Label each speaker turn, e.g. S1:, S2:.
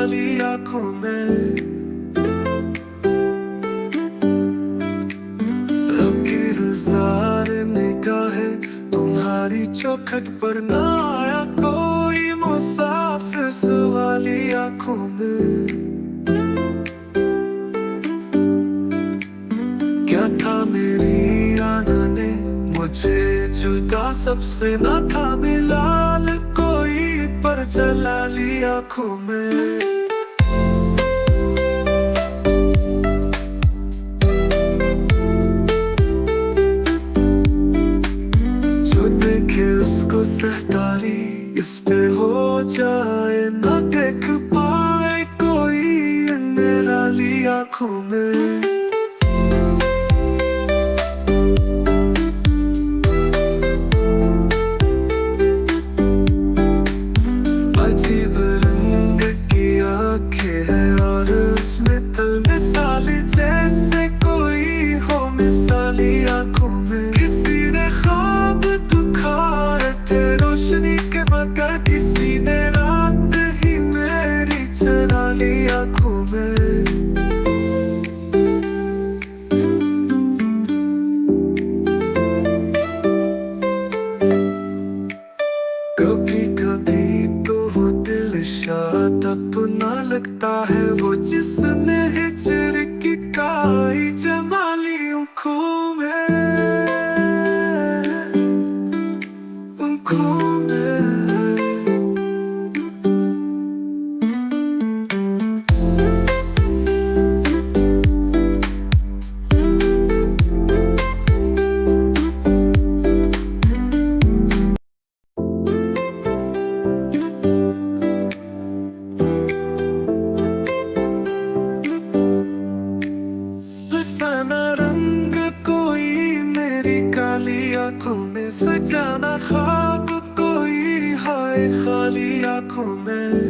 S1: काली आंखों में। रब की हजार निगाहें तुम्हारी चौखट पर ना आया कोई मुसाफिर सवाली आंखों में। क्या था मेरी आना ने मुझे जुदा सबसे ना था मिलाल कोई पर जला ली आंखों में। जो देखे उसको सहतारी इस पे हो जाए ना देख पाए कोई निराली आंखों में। अजीब रंग की आंखें है और उसमें तल मिसाली जैसे कोई हो मिसाली आंखों में। किसी ने ख्वाब दिखाए थे रोशनी के मगर किसी ने रात ही मेरी चरा ली आंखों में। कभी कभी तो वो दिल शायद अपना लगता है वो जिसने हिजर की काई जमाली आंखों में। आंखों में रंग कोई मेरी काली आंखों में सजाना ख्वाब कोई हाय खाली आंखों में।